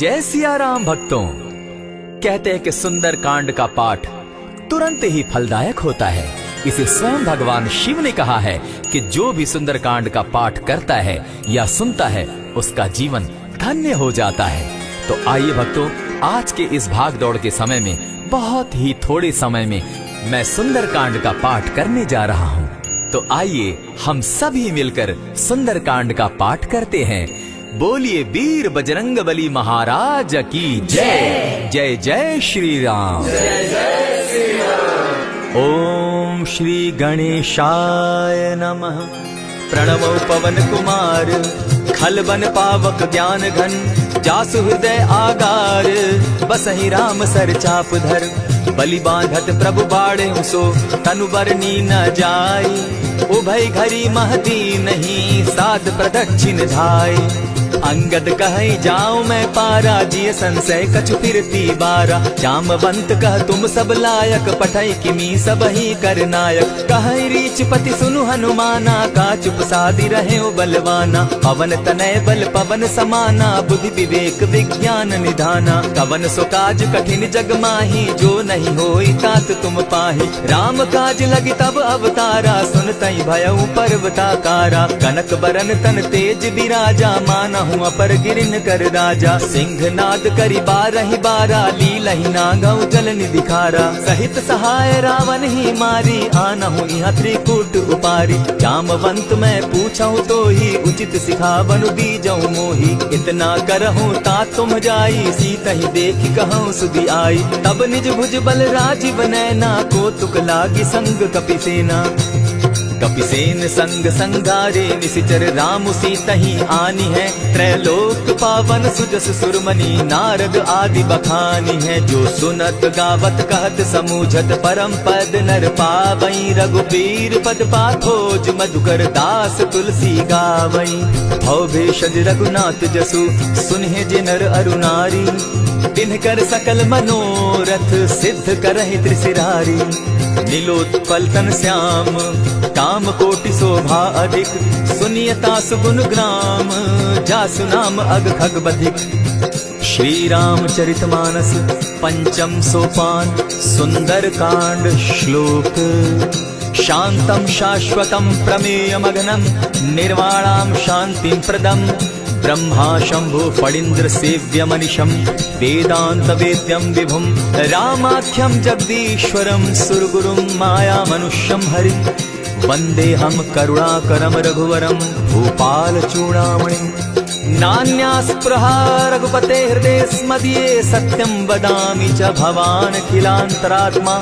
जय सिया राम भक्तों। कहते हैं कि सुंदर कांड का पाठ तुरंत ही फलदायक होता है। इसे स्वयं भगवान शिव ने कहा है कि जो भी सुंदर कांड का पाठ करता है या सुनता है उसका जीवन धन्य हो जाता है। तो आइए भक्तों, आज के इस भाग दौड़ के समय में बहुत ही थोड़े समय में मैं सुंदर कांड का पाठ करने जा रहा हूँ। तो आइए हम सभी मिलकर सुंदर कांड का पाठ करते हैं। बोलिए वीर बजरंगबली महाराज की जय। जय जय श्री राम। जय जय श्री राम। ओम श्री गणेशाय नमः। प्रणवो पवन कुमार खलबन पावक ज्ञान घन जासु हृदय आगार बसहि राम सर चाप धर बलि बांधत प्रभु बाड़े सो तनु बरनी न जाई उभय घरी महती नहीं साध प्रदक्षिण धाय अंगद कहे जाऊं मैं पारा जिय संशय कछु फिरती बारा जामवंत कह तुम सब लायक पठई किमी सब ही कर नायक कहे रीच पति सुनु हनुमाना का चुप सादी रहे बलवाना पवन तनय बल पवन समाना बुद्धि विवेक विज्ञान निधाना कवन सो काज कठिन जग माही जो नहीं होई तात तुम पाही राम काज लगी तब अवतारा सुनतई भयउ पर्वताकारा कनक बरन तन तेज विराजा माना अपर गिरिन कर राजा सिंह नाद करी बारहि बारा लीलहि नागौ जल निधिखारा सहित सहाय रावण ही मारी आनहु इहाँ त्रिकूट उपारी जामवंत मैं पूछऊं तो ही उचित सिखावनु दीजऊ मोही इतना करहूं ता तुम जाई सीतहि देखि कहूं सुधि आई तब निज भुज बल राजीव नैना को तुक लागी संग कपिसेना कपिसेन संग संगारे निशिचर राम सीतहि आनी है त्रैलोक पावन सुजस सुरमनी नारद आदि बखानी है जो सुनत गावत कहत समूझत परम पद नर पावई रघुबीर पद पाखोज मधुकर दास तुलसी गावई भव भेषज रघुनाथ जसु सुनहि जे नर अरु नारी तिनकर सकल मनोरथ सिद्ध करहि त्रिशिरारी नीलोत्पल तन श्याम काम कोटि शोभा अधिक सुनियता सुगुण ग्राम जासु नाम अग खग बधिक। श्री रामचरितमानस पंचम सोपान सुंदर कांड श्लोक शांतम शाश्वतम प्रमेयमगनम निर्वाणाम शांतिं प्रदम ब्रह्मा शंभु फणीन्द्र सेव्य मनिशम वेदांत वेद्यम विभुम रामाख्यम जगदीश्वरम सुरगुरुम माया मनुष्यम हरि वंदे हम करुणाकरम रघुवरम भूपाल चूड़ामणि नान्यास्पृहा रघुपते हृदय स्मदीये सत्यं वदामि च भवान् खिलान्तरात्मा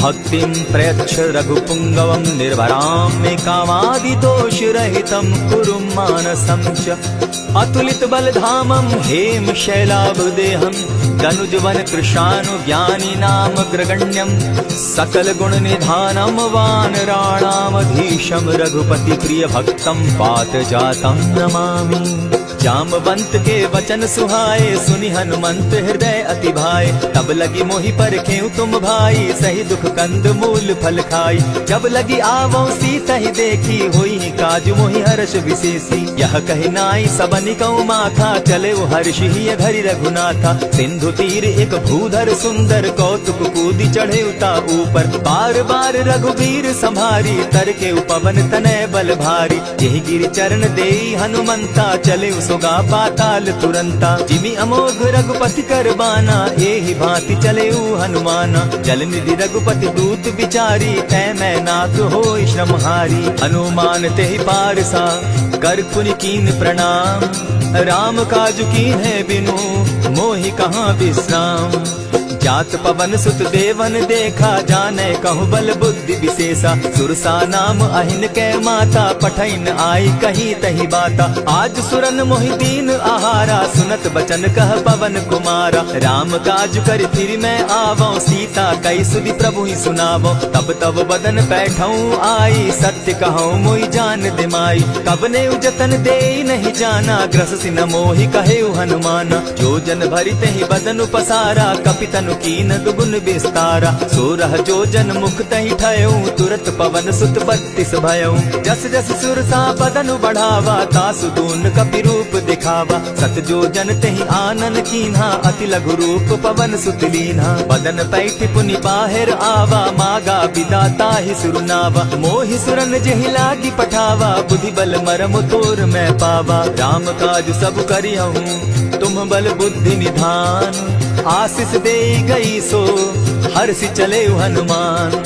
भक्तिं प्रयच्छ रघुपुंगवं निर्भरां मे कामादिदोषरहितं कुरु मानसं च अतुलित बलधामं हेम शैलाभदेहं तनुजवन कृशानु ज्ञानी नाम ग्रगण्यं सकल गुण निधानं वानराणामधीशं रघुपति प्रिय भक्तं पात जातं नमामि। जामवंत के वचन सुहाए सुनि हनुमंत हृदय अति भाए तब लगी मोहि परखेउ तुम भाई सही दुख कंद मूल फल खाई जब लगी आवो सीतहि देखी होई काज मोहि हर्ष विशेषी यह कहि नाई सबनि कौ माथा चले वो हर्ष ही घरि रघुनाथा सिंधु तीर एक भूधर सुंदर कौतुक कूदी चढ़े उता ऊपर बार बार रघुबीर संभारी तर के पवन तनय बल भारी यही गिरि चरण देई हनुमंता चले सोगा पाताल तुरंता जिमि अमोघ रघुपति कर बाना एहि भांति चले हनुमाना जल निधि रघुपति दूत बिचारी तै मैं नाथ होई श्रमहारी हनुमान तेहि पारसा कर पुनि कीन प्रणाम राम काजु कीन है बिनु मोहि कहाँ विश्राम जात पवन सुत देवन देखा जाने कहु बल बुद्धि विशेषा सुरसा नाम अहिन कै माता पठैन आई कहीं तही बाता आज सुरन मोहि दीन आहारा सुनत बचन कह पवन कुमारा राम काज कर फिर मैं आवो सीता कई सुधि प्रभु ही सुनावो तब तब बदन बैठऊं आई सत्य कहूं मोहि जान दिमाई कब ने जतन दे नहीं जाना ग्रस सिन मोहि कहे हनुमाना जो जन भरित ही बदन पसारा कपितनु कीन दुगुन विस्तारा। 16 जोजन मुख तहि ठयऊ, तुरत पवन सुत 32 भयऊ। जस जस सुरसा बदन बढ़ावा, तासु दून कपि रूप दिखावा। 7 जोजन तेहि आनन कीन्हा, अति लघु रूप पवन सुत लीन्हा। बदन पैठ पुनि बाहिर आवा, मागा बिदा ताहि सुरनावा। मोहि सुरन जेहि लागी पठावा, बुद्धि बल मरम तोर मैं पावा। राम काज सब करिहूँ, तुम बल बुद्धि निधान। आशीष दे गई सो हर्षि चले हनुमान।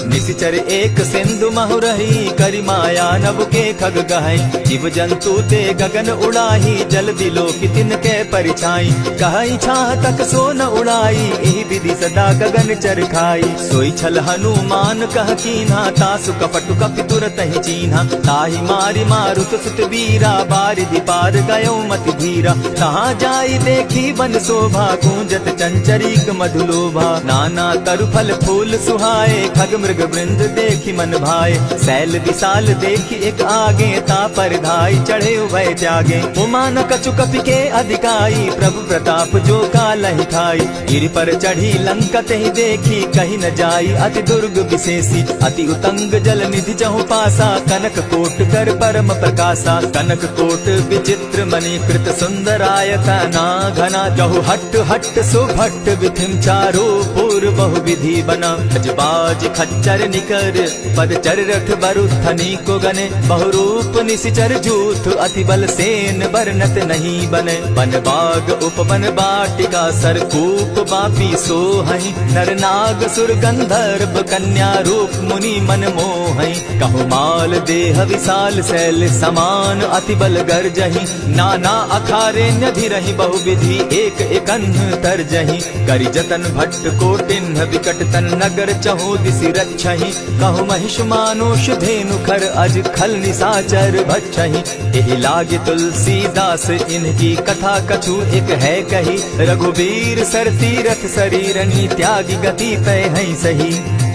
निशिचर एक सिंधु महु रही, करि माया नभ के खग गहई। जीव जंतु ते गगन उड़ाही, जल दिलो कि तिनके परिछाई। कहई छाह तक सो न उड़ाई, एहि विधि सदा गगन चर खाई। सोई छल हनुमान कह कीन्हा, तासु कपटु कपि तुरत ही चीन्हा। ताहि मारि मारुत सुत वीरा, बारिधि पार गयो मति धीरा। कहाँ जाई देखी बन शोभा, गूंजत चंचरीक मधुलोभा। नाना तरु फल फूल सुहाए, खग मृग वृंद देखी मन भाए। सैल विशाल देखी एक आगे, ता पर धाई चढ़े उभय त्यागे। उमान कछु कपि के अधिकाई, प्रभु प्रताप जो कालहि खाई। गिरि पर चढ़ी लंका तेहि देखी, कहीं न जाई अति दुर्ग विशेषी। अति उतंग जल निधि जहु पासा, कनक कोट कर परम प्रकाशा। कनक कोट विचित्र मणि कृत सुंदरायतना घना। जहु हट हट सुभट विधिम चारो पूर्व बहु विधि बना। अजबाज खच्चर निकर पद चर रथ बरुथनी को गने। बहुरूप निशिचर जूथ, अति बल सेन बरनत नहीं बने। बन बाग उपवन बाटिका, सरकूप बापी सोहई। नर नाग सुर गंधर्व कन्या, रूप मुनि मन मोहई। कहु माल देह विशाल शैल समान, अति बल गर्जही। नाना अखारे न्यधिरहि बहुविधि, एक एकन्ह तरजही। करि जतन भट्ट कोटिन्ह विकट तन, नगर चहु दिसि रक्षहि। कहु महिष मानुष धेनु खर, अज खल निसाचर भक्षहि। एहि लागे तुलसीदास इनकी कथा, कछु एक है कही। रघुबीर सर तीरथ शरीरनी, त्यागी गति तय है सही।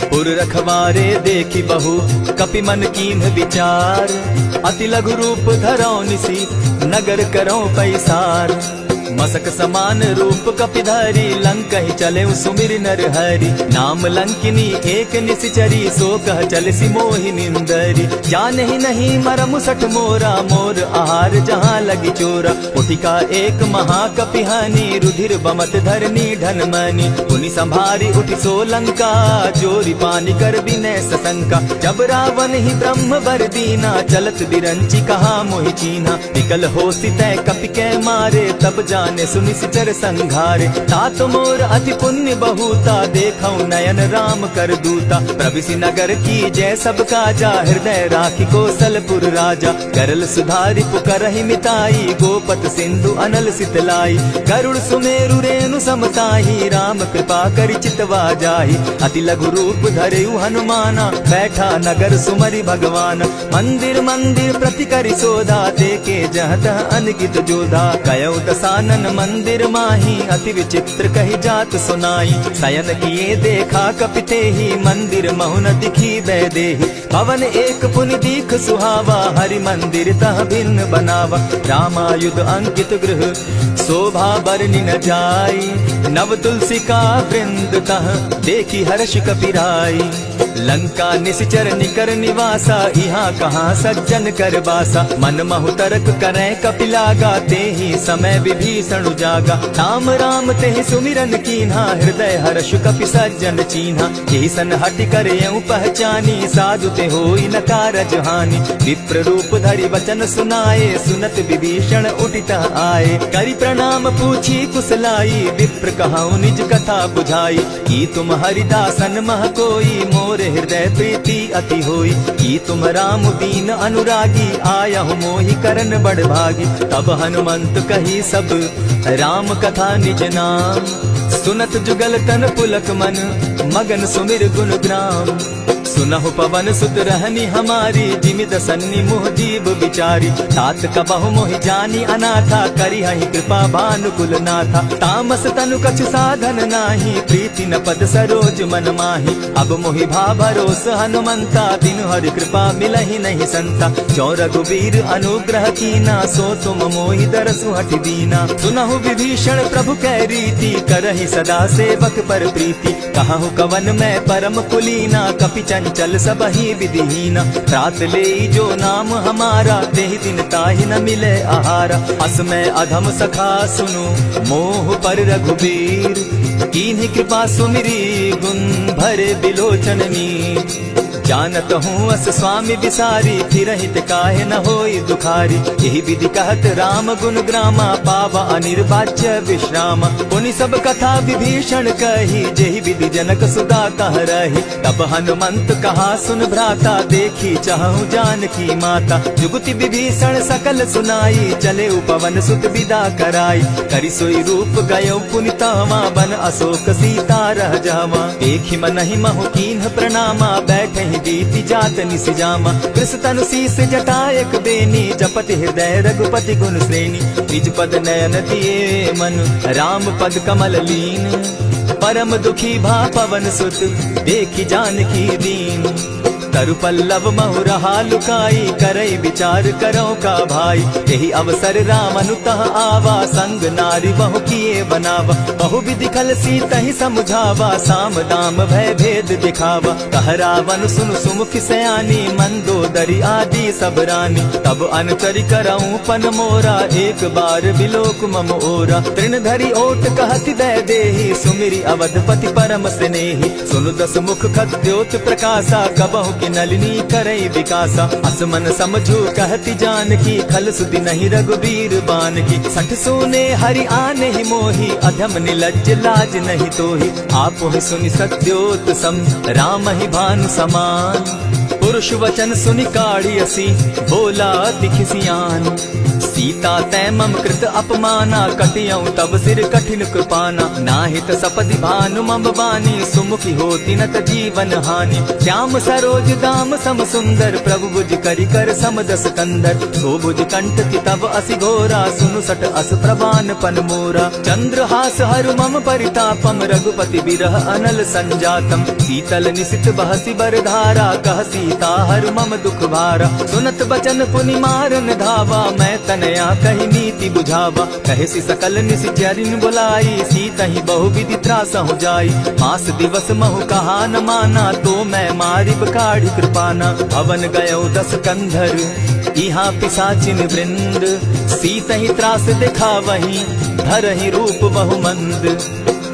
पुर रखवारे देखी बहु, कपि मन कीन्ह विचार। अति लघु रूप धरौ निसी, नगर करौ पैसार। मसक समान रूप कपिधारी, लंक ही चले सुमिर नर हरि। नाम लंकिनी एक निशिचरी, सो कह चल सी मोहि निंदरी। जाने ही नहीं मरम सठ मोरा, मोर आहार जहाँ लगी चोरा। उठिका एक महाकपिहानी, रुधिर बमत धरनी ढन मनी। पुनि संभारी उठि सो लंका, जोरी पानी कर बिनै सशंका। जब रावण ही ब्रह्म बर दीना, चलत बिरंची कहा मोहि चीन्हा। निकल हो सितै कपि के मारे, तब जाने सुनिश्चर संघारे। तात मोर अति पुण्य बहुता, देखौ नयन राम कर दूता। प्रविशि नगर की जय सब काजा, हृदय राखी कौशलपुर राजा। करल सुधारि पुकरहि मिताई, गोपत सिंधु अनल सितलाई। गरुड़ सुमेरु रेणु समताही, राम कृपा करि चितवा जाहि। अति लघु रूप धरेउ हनुमाना, बैठा नगर सुमरि भगवान। मंदिर मंदिर प्रति करि सोधा, देखे जहत अनगित जोधा। कयौ दसानन मंदिर माही, अति विचित्र कही जात सुनाई। शयन किए देखा कपिते ही, मंदिर महुन दिखी बैदेही। भवन एक पुनि दीख सुहावा, हरि मंदिर तह भिन्न बनावा। रामायुध अंकित गृह, शोभा बरनि न जाई। नव तुलसी का वृंद तह, देखी हर्ष कपिराई। लंका निशिचर निकर निवासा, यहाँ कहाँ सज्जन कर बासा। मन महु तरक करै कपिलागा, तेहि समय विभीषण जागा। राम राम तेहि सुमिरन कीन्हा, हृदय हर्ष कपि सज्जन चीन्हा। एहि सन हटि करयउ पहचानी, साधु ते होई न कारज हानि। विप्र रूप धरि वचन सुनाए, सुनत विभीषण उठित आए। करि प्रणाम पूछी कुशलाई, विप्र कहौ निज कथा बुझाई। की तुम हरिदासन मह कोई, मोर हृदय प्रीति अति होई। की तुम राम दीन अनुरागी, आयहु मोहि करन बड़ भागी। तब हनुमंत कही सब राम कथा निज नाम। सुनत जुगल तन पुलक मन, मगन सुमिर गुण ग्राम। सुनहु पवन सुत रहनी हमारी, जिमि दसन्नी मुह जीव विचारी। तात कबहु मोहि जानी अनाथा, करी हहि कृपा भानुकुल नाथा। तामस तनु कछु साधन नाही, प्रीति न पद सरोज मन माही। अब मोहि भा भरोस हनुमंता, बिनु हरि कृपा मिलहि नहीं संता। जो रघुबीर अनुग्रह कीना, सो तुम मोहि दरसु हठि दीना। सुनहु विभीषण प्रभु कै रीति, करहि सदा सेवक पर प्रीति। कहु कवन मैं परम कुलीना, कपि चंचल सबहि विधिहीना। रात ले जो नाम हमारा, तेहि दिन ताहि न मिले आहारा। अस मैं अधम सखा सुनु, मोह पर रघुबीर। कीन्ही कृपा सुमिरी, गुण भरे बिलोचन नीर। जानत हूँ अस स्वामी बिसारी, फिर हित काहे न होई दुखारी। यही विधि कहत राम गुण ग्रामा, पावा अनिर्वाच्य विश्राम। पुनि सब कथा विभीषण कही, जेहि विधि जनक सुदा कह रही। तब हनुमंत कहा सुन भ्राता, देखी चाहूं जानकी माता। जुगति विभीषण सकल सुनाई, चले उपवन सुत विदा कराई। करि सोई रूप गयो पुनि तावा, बन अशोक सीता रह जावा। देखि मनहि महु कीन्ह प्रणामा, बैठे बीति जात निस जामा। कृष तनु शीस जटायक बेनी, जपति हृदय रघुपति गुण श्रेणी। निज पद नयन दिए मन, राम पद कमल लीन। परम दुखी भा पवन सुत, देखी जानकी दीन। तरु पल्लव महु रहा लुकाई, करई विचार करो का भाई। यही अवसर राम अनुतः आवा, संग नारी बहु किए बनावा। बहु विधि खल सीतहि समुझावा, साम दाम भय भेद दिखावा। कह रावण सुन सुमुख सयानी, मंदोदरी आदि सब रानी। तब अनुचरि करऊं पन मोरा, एक बार बिलोक मम ओरा। तृण धरि ओट कहति दय देहि, सुमिरि अवधपति परम स्नेही। सुनु दस मुख खद्योत प्रकाशा, कबहु कि नलिनी करई विकासा। असमन समझू कहती जानकी, खल सुधि नहीं रघुबीर बान की। सठ सोने हरि आने ही मोही, अधम निलज्ज लाज नहीं तोही। आप ही सुनि सत्योत सम, राम ही भानु समान। पुरुष वचन सुनि काढ़ियसी, बोला दिखिसियान। सीता तै मम कृत अपमाना, कटियऊ तब सिर कठिन कृपाना। नाहित सपदि भानु मम बानी, सुमुखी होती नत जीवन हानि। श्याम सरोज दाम सम सुंदर, प्रभु भुज करि कर समदस कंदर। सो भुज कंठ की तब असि घोरा, सुनु सट अस प्रवान पन मोरा। चंद्रहास हरु मम परितापम, रघुपति बिरह अनल संजातम। शीतल निशित बहसी बरधारा, कह सीता हरु मम दुख भारा। सुनत बचन पुनि मारन धावा, मैं तनया कही नीति बुझावा। कहे सी सकल निशिचरिन बुलाई, सीतहि बहु विधि त्रास हो जाई। मास दिवस महु कहा न माना, तो मैं मारिब काढ़ी कृपाना। भवन गयो दस कंधर, यहाँ पिशाचिन वृंद। सीतहि त्रास दिखावहि, धरहि रूप बहु मंद।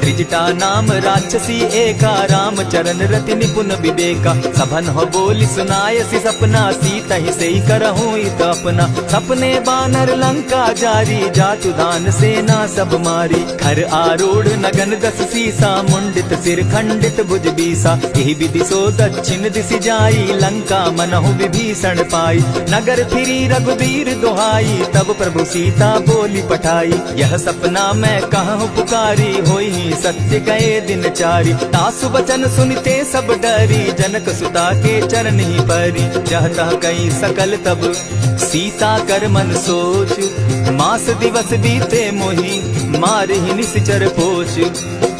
त्रिजटा नाम राक्षसी एका, राम चरण रति निपुण विवेका। सभन हो बोली सुनायसी सपना, सीतहि सेई करहूं इत अपना। सपने बानर लंका जारी, जातु दान सेना सब मारी। खर आरूढ़ नगन दस सीसा, मुंडित सिर खंडित भुज बीसा। यही विधि सो दक्षिण दिशि जाई, लंका मनहु विभीषण पाई। नगर फिरी रघुबीर दुहाई, तब प्रभु सीता बोली पठाई। यह सपना मैं कहूँ पुकारी, होई सत्य गए दिन चारी। तासु बचन सुनते सब डरी, जनक सुता के चरण ही परी। जहता कई सकल तब सीता कर मन सोच, मास दिवस बीते मोही, मारे ही निश्चर पोच।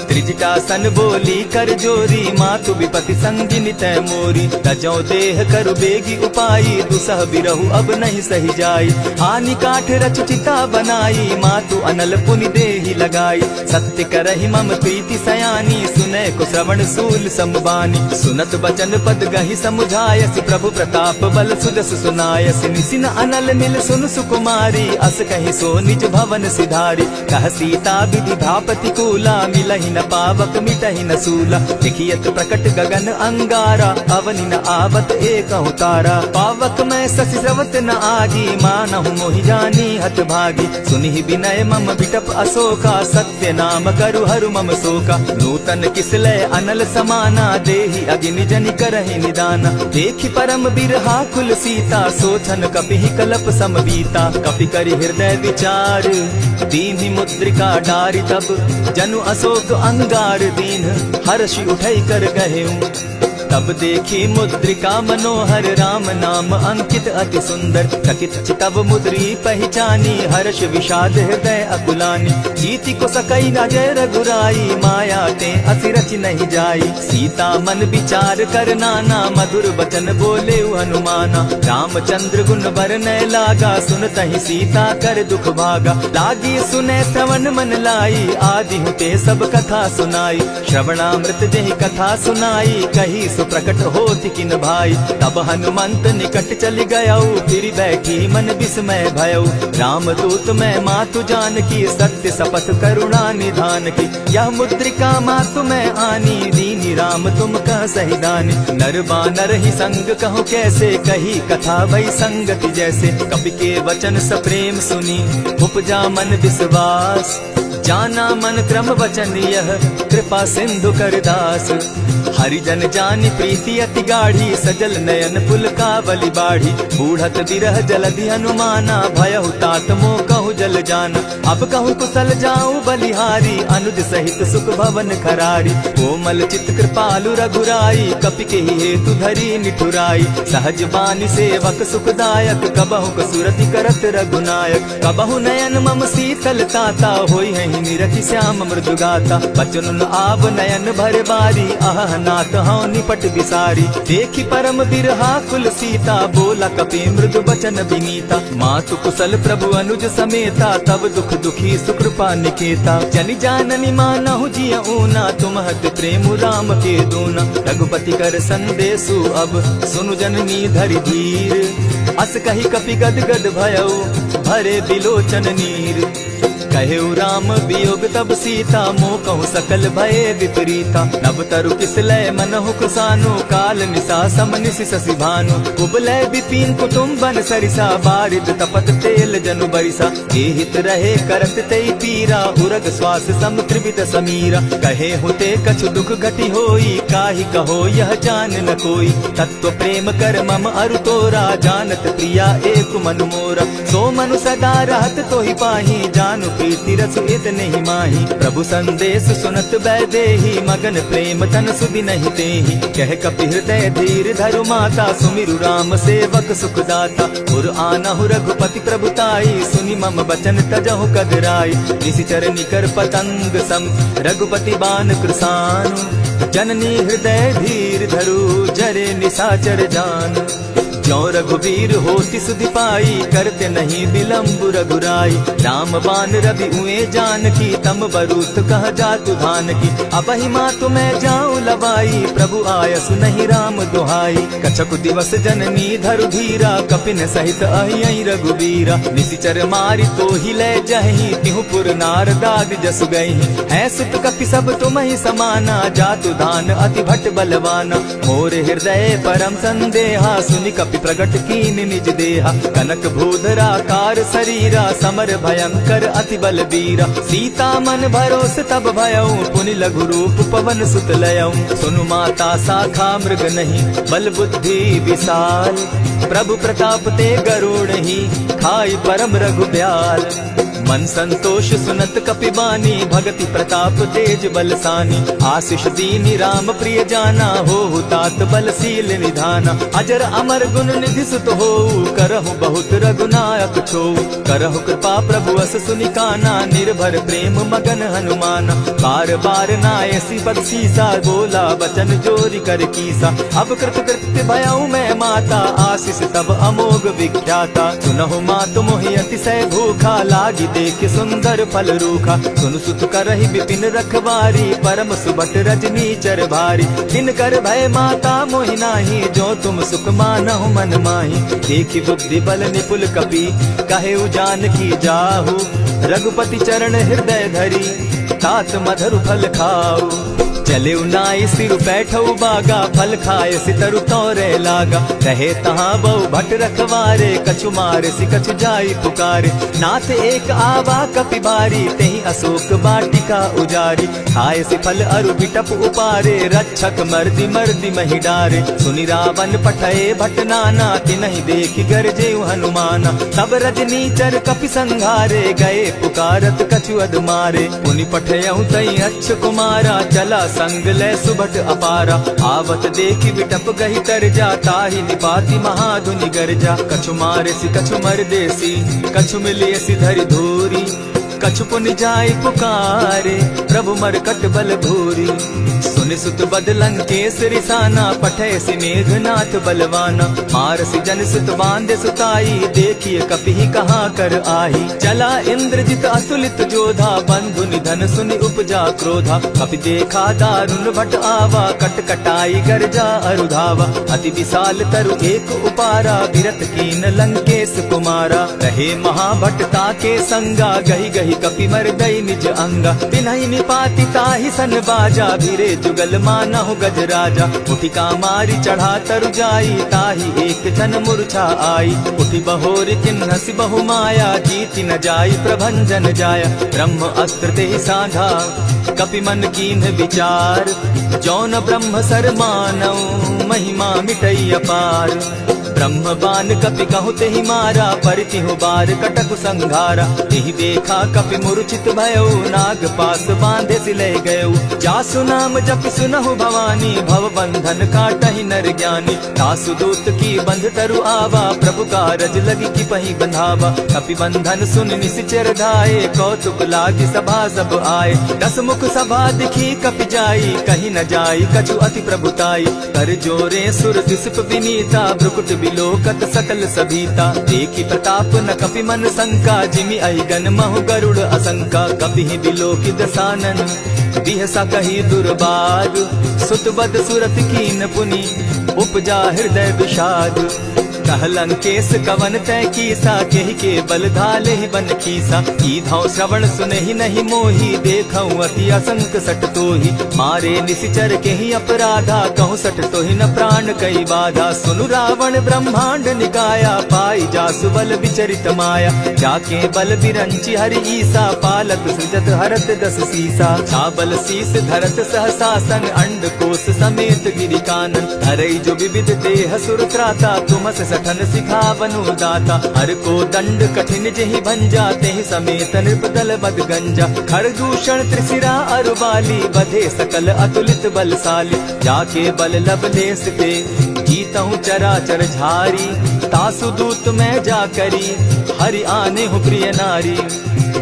त्रिजटा सन बोली कर जोरी, मातु विपति संगिनी तै मोरी। तजौ देह करु बेगी उपाई, दुसह बिरहु अब नहीं सही जाई। हानि काठ रच चिता बनाई, मातु अनल पुनि देहि लगाई। सत्य करहि मम प्रीति सयानी, सुनै को श्रवण सूल समबानी। सुनत बचन पद गहि समुझायसि, प्रभु प्रताप बल सुजस सुनायसि। निसिन अनल मिल सुन सुकुमारी, अस कहि सो निज भवन सिधारी। कह सीता विधि धापति कूला, मिलहि न पावक मिटहि न सूला। लिखियत प्रकट गगन अंगारा, अवनि न आवत एकहु तारा। पावक मैं शशि स्रवत न आगी, मानहु मोहि जानी हत भागी। सुनिहि विनय मम बिटप अशोका, सत्य नाम करु हरु मम शोका। नूतन किसलय अनल समाना, देहि अगिनि जनि करहि निदाना। देखि परम बिरहा कुल सीता, सोचन कपिहि कलप समबीता। कपि करि हृदय विचार, दीन्हि मुद्रिका डारि तब। जनु अशोक अंगार दीन, हर्षि उठै कर गहेऊ। तब देखी मुद्रिका मनोहर राम नाम अंकित अति सुंदर। चकित चितव मुद्री पहचानी हर्ष विषाद हृदय अकुलानी। जीति को सकई न जय रघुराई माया ते अति रच नहीं जाई। सीता मन विचार कर नाना मधुर बचन बोले हनुमाना। रामचंद्र गुण बरनय लागा सुनतहि सीता कर दुख भागा। लागी सुने श्रवण मन लाई आदि हुते सब कथा सुनाई। श्रवणामृत जहि कथा सुनाई कही सो प्रकट होति किन भाई। तब हनुमंत निकट चल गयऊ फिर बैठी मन विस्मय भयऊ। रामदूत मैं मातु जान की सत्य शपथ करुणा निधान की। यह मुद्रिका मातु मैं आनी दीनी राम तुम कह सही दानी। नर बानर ही संग कहूँ कैसे कही कथा भई संगति जैसे। कपि के वचन सप्रेम सुनी उपजा मन विश्वास। जाना मन क्रम वचन यह कृपा सिंधु कर दास। हरिजन जानि प्रीति अति गाढ़ी सजल नयन पुलकावली बाढ़ी। बूढ़त बिरह जलधि हनुमाना भयहु तात मोह कहु जल जाना। अब कहु कुशल जाऊं बलिहारी अनुज सहित सुख भवन खरारी। कोमल चित कृपालु रघुराई कपि के हेतु धरी निठुराई। सहज बानी सेवक सुखदायक कबहु कसुरति करत रघुनायक। कबहु नयन मम शीतल ताता होई है निरखि श्याम मृदुगाता। बचन आव नयन भर बारी आह नाथ हूँ निपट बिसारी। देखी परम बिरहा कुल सीता बोला कपि मृदु बचन विनीता। मातु कुशल प्रभु अनुज समेता तब दुख दुखी सुकृपा निकेता। जनि जाननी मानहु जिय ऊना तुम हत प्रेम राम के दूना। रघुपति कर संदेशु अब सुनु जननी धरि धीर। अस कही कपि गद गद भयऊ भरे बिलोचन नीर। कहेउ राम वियोग तब सीता मोह कहूँ सकल भये विपरीता। नव तरु किसलय मनहु कुसानु काल निशा समनिशि शशि भानु। उबलय विपिन कुटुम्बन सरिसा बारिद तपत तेल जनु बरिसा। हित रहे करत तेई पीरा उरग श्वास सम त्रिविध समीरा। कहे हुते कछु दुख घटी होई काहि कहो यह जान न कोई। तत्व प्रेम कर मम अरु तोरा जानत प्रिया एक मनु मोरा। सो मनु सदा रहत तोहि पाही जानु प्रीति रस इतने ही माही। प्रभु संदेश सुनत बैदेही मगन प्रेम तन सुधि नहीं तेहि। कह कपि हृदय धीर धरु माता सुमिरु राम सेवक सुखदाता। उर आनहु रघुपति प्रभुताई सुनि मम बचन तजहु कदराई। निशिचर निकर पतंग सम रघुपति बान कृसानु। जननी हृदय धीर धरु जरे निशाचर जान। ज्यों रघुवीर होति सुधि पाई करते नहीं विलम्ब रघुराई। राम बान रवि उए जानकी तम बरूत कह जातु धान की। अबहि मातु मैं जाऊं लवाई प्रभु आयसु नहीं राम दुहाई। कछक दिवस जननी धरु धीरा कपिन सहित अहियहि रघुबीरा। निशिचर मारि तो ही लय जहि तिहु पुर नार दाग जसु गई। है सुत कपि सब तुम ही समाना जातु धान अति भट बलवाना। मोर हृदय परम संदेहा सुनि कपि प्रगट कीन निज देहा। कनक भूधरा कार शरीरा समर भयंकर अति बल बीरा। सीता मन भरोस तब भयऊ पुनि लघु रूप पवन सुत लयऊ। सुनु माता शाखा मृग नहीं बल बुद्धि विशाल। प्रभु प्रताप ते गरुड़ ही खाई परम रघु ब्याल। मन संतोष सुनत कपि बानी भगति प्रताप तेज बलसानी। आशीष दीनी राम प्रिय जाना हो तात बलशील निधाना। अजर अमर गुण निधि सुत हो करहु बहुत रघुनायक छो। करहु कृपा प्रभु अस सुनि काना निर्भर प्रेम मगन हनुमाना। बार बार नायसी पद सीसा बोला बचन जोरी कर कीसा। अब कृत कृत्य भयऊ मैं माता आशीष तब अमोघ विख्याता। सुनहु मातु मोहि अतिशय भूखा लागी देख सुंदर फल रूखा। सुन सुत करहि विपिन रखवारी परम सुबट रजनी चर भारी। दिन कर भय माता मोहि नाही जो तुम सुख मानहु मन माही। देखी बुद्धि बल निपुल कपि कहे जानकी जाहु। रघुपति चरण हृदय धरी तात मधुर फल खाऊ। चले नाई सिर बैठऊ बागा फल खाए सितरु तोरे लागा। रहे तहाँ बहु भट रखवारे कछु मारे सि कछु जाई पुकारे। नाथ एक आवा कपि बारी तेहि अशोक वाटिका उजारी, खाए से फल अरु बिटप उपारे, रक्षक मर्दी मर्दी मही डारे। सुनि रावण पठये भट नाना, तिनहि देखि गरजे हनुमाना। तब रजनीचर कपि संघारे, गए पुकारत कछु अध मारे। पुनि पठयहु तई अच्छ कुमारा, चला संग लै सुभट अपारा। आवत देखि बिटप गहि तर जा, ताहि निपाति महाधुनि गर्जा। कछु मारेसि कछु मरदेसी, कछु मिलियसि धरि धूरी। कछु पुनि जाय पुकारे, प्रभु मरकट बल भूरी। सुनि सुत बद लंकेश रिसाना, पठयसि मेघनाथ बलवाना। मारसि जन सुत बांधे सुताई, देखिए कपिहि कहाँ कर आही। चला इंद्रजित अतुलित जोधा, बंधु निधन सुनि उपजा क्रोधा। कपि देखा दारुण भट आवा, कट कटाई गर्जा अरुधावा। अति विशाल तरु एक उपारा, विरत कीन लंकेश कुमारा। रहे महाभट ताके संगा, गही गही कपि मरदई निज अंगा। तिन्हि निपाति ताहि सन बाजा, भिरे जुगल मानहु गजराजा। उठिका मारी चढ़ा तरु जाई, ताहि एक जन मूर्छा आई। उठि बहोर किन्हसि बहु माया, जीति न जाई प्रभंजन जाया। ब्रह्म अस्त्र तेहि साधा, कपि मन कीन्ह विचार। जौन ब्रह्म सर मानौ, महिमा मिटई अपार। ब्रह्म बान कपि कहु तेहि मारा, परितिहु बार कटक संघारा। तेहि देखा कपि मूर्छित भयो, नाग पास बांधे सिले गयो। जासु नाम जपि सुनहु भवानी, भव बंधन काटहि नर ज्ञानी। तासु दूत की बंध तरु आवा, प्रभु कारज लगी कि पहि बंधावा। कपि बंधन सुन निश्चर धाये, कौतुक लागी सभा सब आए। दस मुख सभा दिखी कपि जाई, कहीं न जाई कछु अति प्रभुताई। कर जोरे सुर दिसप विनीता, भ्रुकुट बिलोकत सकल सभीता। देखी प्रताप न कपि मन शंका, जिमि अहिगन महु गरुड़ असंका। कपिहि बिलोकि दसानन, बिहसा कही दुर्बाद। सुत बद सुरत कीन पुनि, उपजा हृदय विषाद। कह लंकेश कवन तै कीसा, केहि के बल धाले ही बन कीसा। ईधौ श्रवण सुनहि नहीं मोही, देखऊं अति असंक सट तोही। मारे निशिचर केहि अपराधा, कहूँ सट तोहि न प्राण कई बाधा। सुनु रावण ब्रह्मांड निकाया, पाई जासु बल विचरित माया। जाके बल बिरंचि हरि ईसा, पालत सृजत हरत दस सीसा। छाबल शीस धरत सहसासन, अंड कोश समेत गिरि कानन। धरई जो विविध देह सुर त्राता, तुमस सठन सिखावनु दाता। हर को दंड कठिन जेहि भंजा, तेहि समेत नृपदल बद गंजा। खरदूषण त्रिशिरा अरुबाली, बधे सकल अतुलित बलशाली। जाके बल लवलेस के, जीतहु चराचर झारी। तासु दूत मैं जा करी, हरि आने हूँ प्रिय नारी।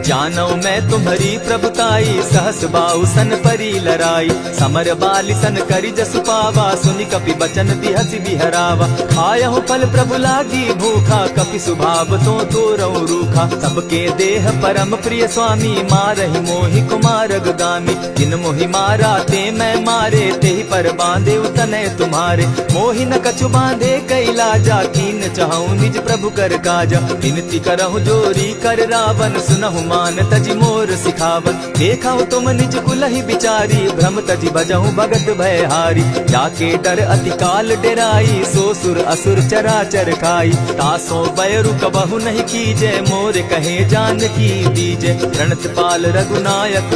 जानौ मैं तुम्हारी प्रभुताई, सहस बाहु सन परी लराई। समर बाली सन करि जसु पावा, सुनि कपि बचन बिहसि बिहरावा। खायहु फल प्रभु लागी भूखा, कपि सुभाव तो तोरऊ रूखा। सबके देह परम प्रिय स्वामी, मारहि मोहि कुमार गगामी। जिन मोहि मारा ते मैं मारे, तेहि पर बांधे उतने तुम्हारे। मोहि न कछु बांधे कैलाजा, कीन चाहूं निज प्रभु कर काजा। विनती करहु जोरी कर रावण, सुनहु मान तजि मोर सिखावन। देखा तुम निज कुलहि बिचारी, भ्रम तजि भजहु भगत भयहारी। जाके डर अति काल डेराई, सो सुर असुर चराचर खाई। तासो बैरु कबहु नहीं कीजे, मोर कहे जानकी दीजे। प्रणत पाल रघुनायक,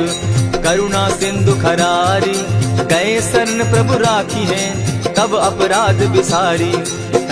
करुणा सिंधु खरारी। गए शरण प्रभु राखी है, तब अपराध बिसारी।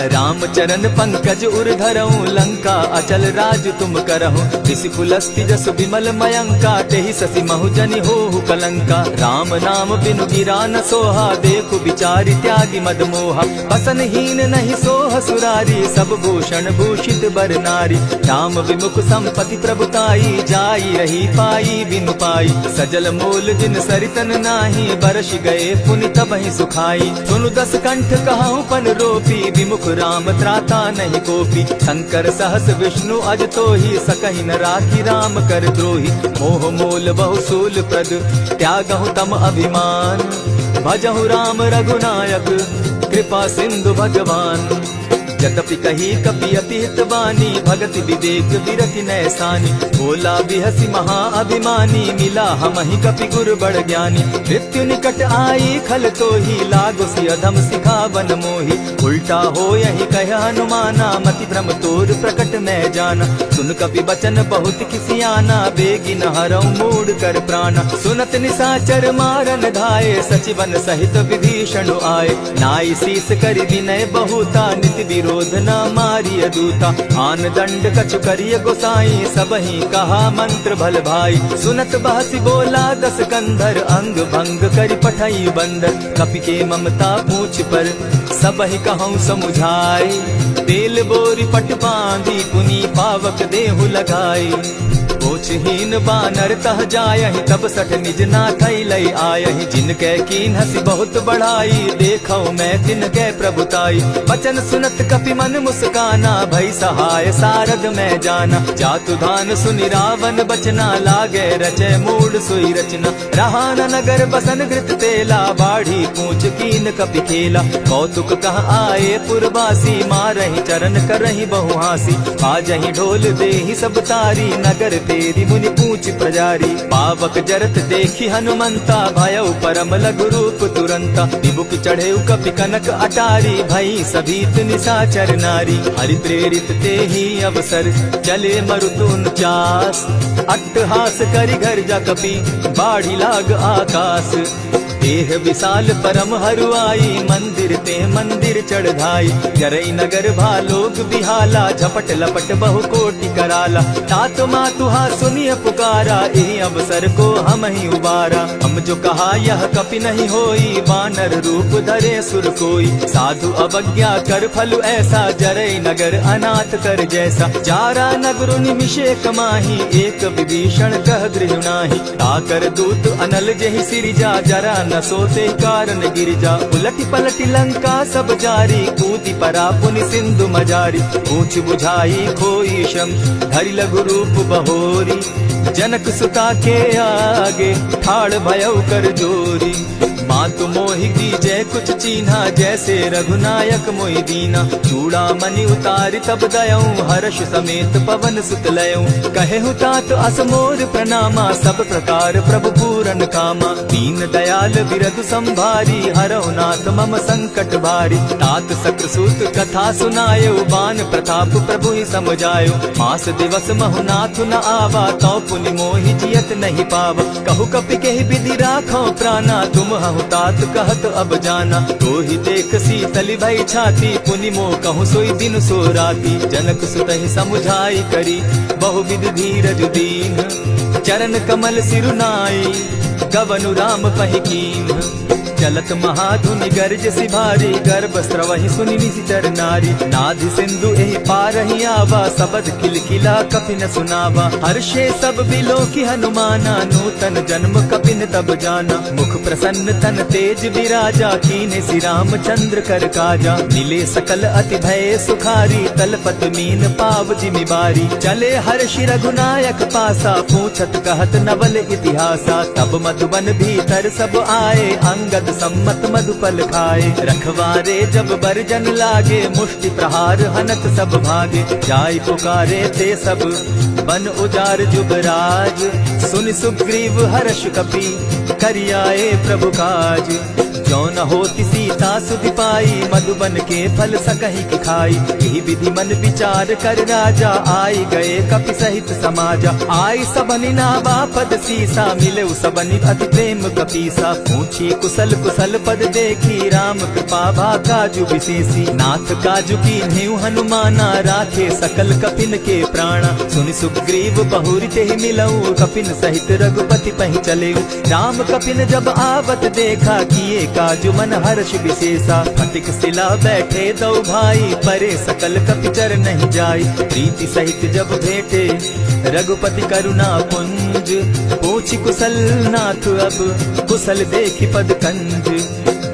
राम चरण पंकज उर धरऊं, लंका अचल राज तुम करहु। ऋषि पुलस्ति जस विमल मयंका, तेहि ससि महु जनि होहु कलंका। राम नाम बिनु गिरा न सोहा, देखु बिचारी त्यागी मद मोहा। बसन हीन नहीं सोह सुरारी, सब भूषण भूषित बर नारी। राम विमुख संपति प्रभुताई, जाई रही पाई बिनु पाई। सजल मोल जिन सरितन नाही, बरस गए पुनि तबहि सुखाई। सुनु दस कंठ कहूँ पन रोपी, विमुख राम त्राता नहीं कोपी। शंकर सहस विष्णु अज तोहि, सकहि न राखी राम कर द्रोही। मोह मोल बहुसूल प्रद, त्यागहु तम अभिमान। भजहु राम रघुनायक, कृपा सिंधु भगवान। यद्यपि कही कपि अति हितवानी, भगति विवेक विरति नैसानी। बोला बिहसी महा अभिमानी, मिला हमहि कपि गुर बड़ ज्ञानी। मृत्यु निकट आई खल तो ही, लागो सि अधम सिखावन मोही। उल्टा हो यही कह हनुमाना, मति भ्रम तोर प्रकट मैं जाना। सुन कपि बचन बहुत किसियाना, बेगी न हरऊ मूड कर प्राणा। सुनत निशाचर मारन धाये, सचिवन सहित विभीषण आए। नाई शीस करि विनय बहुता, नित विरोध न मारिय दूता। आन दंड कछु करिय गोसाई, सबहि कहा मंत्र भल भाई। सुनत बहसी बोला दस कंधर, अंग भंग करि पठई बंदर। कपि के ममता पूछ पर, सबहि कहूँ समुझाई। तेल बोरी पट बांधी, पुनी पावक देहु लगाई। पूछहीन बानर तह जायहि, तब सठ निज नाथै लई आयहि। जिनके कीन हसी बहुत बढ़ाई, देखौ मैं तिनके प्रभुताई। बचन सुनत कपि मन मुस्काना, भई सहाय सारद मैं जाना। जातु धान सुनि रावण बचना, लागे रचे मूड सोई रचना। रहा न नगर बसन घृत तेला, बाढ़ी पूछ कीन कपि खेला। कौतुक कह आए पुरवासी, मारहि चरण करहि बहु हासी। बाजहि ढोल देहि सब तारी, नगर तेरी मुनि पूछ प्रजारी। पावक जरत देखी हनुमंता, भयउ परम लघु रूप तुरंता। विमुख चढ़े कपि कनक अटारी, भई सभीत निशाचर नारी। हरि प्रेरित ते ही अवसर, चले मरुतुन चास। अट्टहास करि घर जा कपि, बाढ़ी लाग आकाश। देह विशाल परम हरुआई, मंदिर ते मंदिर चढ़ाई। जरई नगर भालोग बिहाला, झपट लपट बहु कोटि कराला। तात मातुहा सुनिय पुकारा, एहि अवसर को हम ही उबारा। हम जो कहा यह कपि नहीं होई, वानर रूप धरे सुर कोई। साधु अवज्ञा कर फल ऐसा, जरई नगर अनाथ कर जैसा। जारा नगर निमिषे कमाही, एक विभीषण कह गृह नाही। ताकर दूत अनल जहि सिरिजा, जरा न सोते कारण गिरिजा। उलटी पलटी लंका सब जारी, कूदी परा पुनि सिंधु मजारी। पूछ बुझाई खोई श्रम, धरि लघु रूप बहोरी। जनक सुता के आगे, ठाड़ भयउ कर जोरी। मातु मोहि दीजे कुछ चीन्हा, जैसे रघुनायक मोहि दीना। चूड़ा मणि उतारि तब दयऊं, हर्ष समेत पवन सुत लयऊं। कहेहु तात असमोर प्रणामा, सब प्रकार प्रभु पूरन कामा। दीन दयाल बिरधु संभारी, हरहु नाथ मम संकट भारी। तात सक्रसूत कथा सुनायो, बान प्रताप प्रभु ही समझायो। मास दिवस महु नाथ न आवा, तौ पुनि मोहि जियत नहीं पावा। कहु कपि केहि विधि राखो प्राणा, तुम हहु तात कहत अब जाना। तो ही देख शीतल भई छाती, पुनि मोह कहूँ सोई दिन सो राती। जनक सुतहि समुझाई करी, बहु विधि धीरज दीन। चरण कमल सिरुनाई, गवनु राम पहि कीन। चलत महाधुनि गर्ज सिभारी, गर्भ स्रवहि सुनि निशिचर नारी। नाधि सिंधु एहि पारहि आवा, सबद किलकिला कपि न सुनावा। हर्षे सब बिलो की हनुमाना, नूतन जन्म कपि न तब जाना। मुख प्रसन्न तन तेज विराजा, कीने श्री रामचंद्र कर काजा। मिले सकल अति भय सुखारी, तलपत मीन पाव जिमि बारी। चले हर्षि रघुनायक पासा, पूछत कहत नवल इतिहासा। तब मधुबन भीतर सब आए, अंगद सम्मत मधुपल खाए। रखवारे जब बरजन लागे, मुष्टि प्रहार हनत सब भागे। जाय पुकारे ते सब, बन उजार जुबराज। सुनि सुग्रीव हर्ष कपि, करियाए प्रभु काज। जो न होती सीता सुधि पाई, मधुबन के फल सकहि की खाई। यही विधि मन विचार कर राजा, आई गए कपि सहित समाजा। आई सबनि नावा पद सीसा, मिले सबनि अति प्रेम कपीसा। पूछी कुशल कुशल पद देखी, राम कृपा भा काजु विशेषी। नाथ काजु की नेउ हनुमाना, राखे सकल कपिन के प्राणा। सुनि सुग्रीव बहुरि तेहि मिलऊ, कपिन सहित रघुपति पहि चलेऊ। राम कपिन जब आवत देखा, किए काजु मन हर्ष विशेषा। फटिक सिला बैठे दो भाई, परे सकल कपिचर नहीं जाई। प्रीति सहित जब भेटे, रघुपति करुणा पुंज। पूछ कुशल नाथ अब, कुशल देखि पद कंज।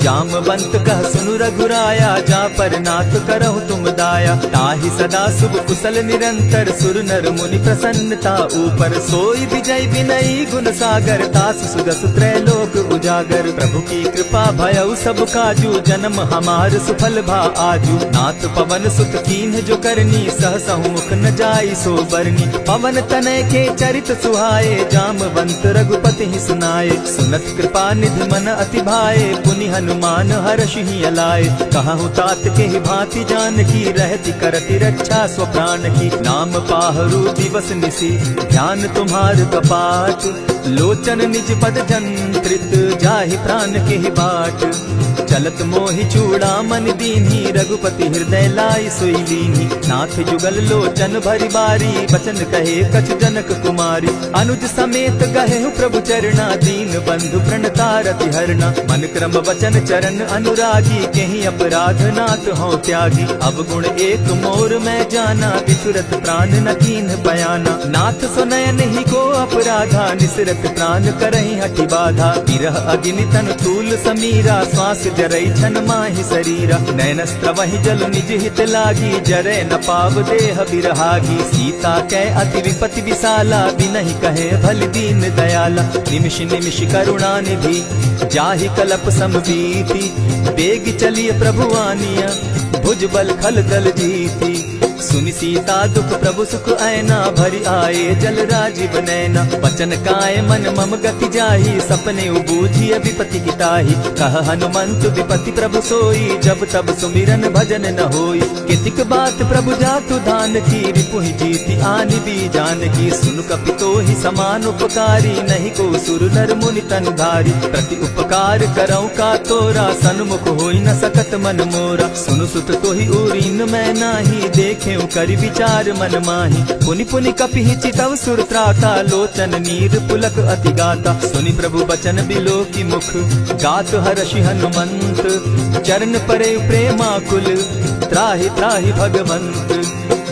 जामवंत कह सुनु रघुराया, जा पर नाथ करहु तुम दाया। ताहि सदा शुभ कुशल निरंतर, सुर नर मुनि प्रसन्नता ऊपर। सोई विजय विनयी गुण सागर, तास सुदस त्रैलोक उजागर। प्रभु की कृपा भयउ सब काजू, जन्म हमार सुफल भा आजू। नाथ पवन सुत कीन्ह जो करनी, सहसहु मुख न जाई सो बरनी। पवन तनय के चरित सुहाए, जामवंत रघुपति ही सुनाए। सुनत कृपा निधि मन अति भाए, पुनि हनुमान हर्षि अलाए। कहहु तात के ही भांति जान की, रहति करति रक्षा स्व प्राण की। नाम पाहरु दिवस निसी, ध्यान तुम्हार कपाट। लोचन निज पद जंत्रित, जाहि प्राण के ही बाट। चलत मोहि चूड़ामणि दीन्ही, रघुपति हृदय लाई सोई लीन्ही। नाथ जुगल लोचन भरि बारी, बचन कहे कछ जनक कुमारी। अनुज समेत गहेहु प्रभु चरणा, दीन बंधु प्रणतारति हरना। मन क्रम वचन चरण अनुरागी, केहि अपराध नाथ हों त्यागी। अब गुण एक मोर मैं जाना, बिसुरत प्राण न कीन्ह बयाना। नाथ सुनयन ही को अपराधा, निसरत प्राण करहि हठि बाधा। विरह अग्नि तन तूल समीरा, श्वास जरई छन माहि शरीरा। नैनस्त्र वहि जल निज हित लागी, जरै न पाव देह बिरहागी। सीता कै अति विपति विशाला, बिनहि कहे भल दीन दयाला। निमिष निमिष करुणा निधि, जाहि कलप समबीति। बेग चलिय प्रभु आनिया, भुज बल खल दल जीती। सुनि सीता दुख प्रभु सुख ऐना, भरि आए जल राजीव नैना। वचन काय मन मम गति जाहि, सपने बूझी विपति किताहि। कह हनुमंत विपति प्रभु सोई, जब तब सुमिरन भजन न होई। कितिक बात प्रभु जातु धान की, रिपुहि जीति आनि भी जान की। सुन कपितो ही समान उपकारी, नहीं को सुर नर मुनि तन धारी। प्रति उपकार करऊं का तोरा, सन्मुख होई न सकत मन मोरा। सुनु सुत तोहि उरीन मैं नाही, देखे करि विचार मन माही। पुनि पुनि कपिहि चितव सुर त्राता, लोचन नीर पुलक अति गाता। सुनि प्रभु बचन बिलो की मुख, गात हर्षि हनुमंत। चरण परे प्रेमाकुल, त्राहि त्राहि भगवंत।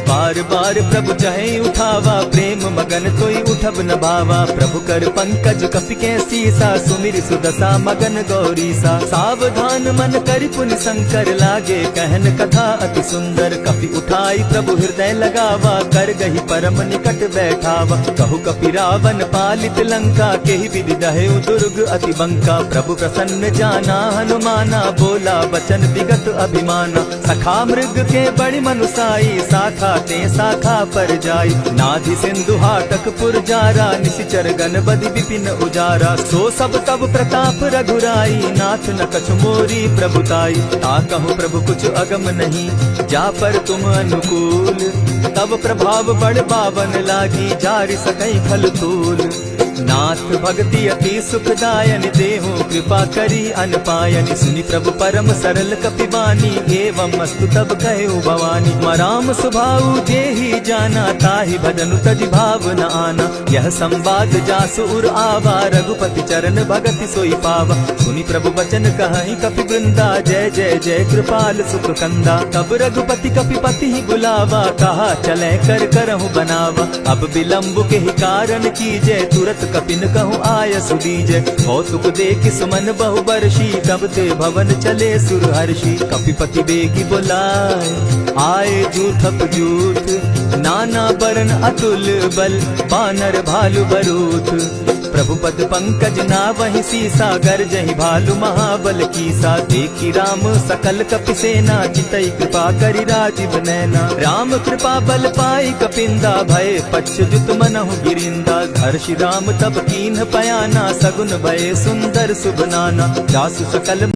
बार बार प्रभु चहे उठावा, प्रेम मगन तोई उठब न भावा। प्रभु कर पंकज कपि के सीसा, सुमिर सुदशा मगन गौरीसा। सावधान मन करि पुनि शंकर, लागे कहन कथा अति सुंदर। कपि उठाई प्रभु हृदय लगावा, कर गही परम निकट बैठावा। कहु कपि रावण पालित लंका, केहि विधि दहेउ दुर्ग अति बंका। प्रभु प्रसन्न जाना हनुमाना, बोला वचन विगत अभिमाना। सखा मृग के बड़ि मनुसाई, साखा ते शाखा पर जाई। नाधि सिंधु हाटक पुर जारा, निशिचर गण बदि विपिन उजारा। सो सब तब प्रताप रघुराई, नाथ न कछु मोरी प्रभुताई। ताकहु प्रभु कुछ अगम नहीं, जा पर तुम अनुकूल। तब प्रभाव बड़ पावन लागी, जारि सकई खल तूल। नाथ भक्ति अति सुखदायनि, देहु कृपा करी अनपायनि। सुनि प्रभु परम सरल कपिबानी, एवं मस्तु तब कहु भवानी। मराम सुभाऊ जेहि जाना, ताहि भजनु तजि भाव न आना। यह संवाद जासु उर आवा, रघुपति चरण भगति सोई पावा। सुनि प्रभु बचन कहहि कपि वृंदा, जय जय जय कृपाल सुख कंदा। तब रघुपति कपिपति ही बुलावा, कहा चले कर करहु बनावा। अब विलम्ब के ही कारण कीजय, तुरत कपिन कहूँ आय सुदीजय। कौतुक देख सुमन बहु बरसी, तब ते भवन चले सुर हर्षि। कपिपति बेगी बुलाए, आए जूथप जूथ। नाना बरन अतुल बल, बानर भालु बरूथ। प्रभु पद पंकज नावहि सीसा, गर्जहि भालु महाबल कीसा। देखि राम सकल कपि सेना, चितई कृपा करि राजीव नैना। राम कृपा बल पाई कपिंदा, भय पच्युत मनहु गिरिंदा। हर्षि राम तब कीन्ह पयाना, सगुन भय सुंदर शुभ नाना। जासु सकल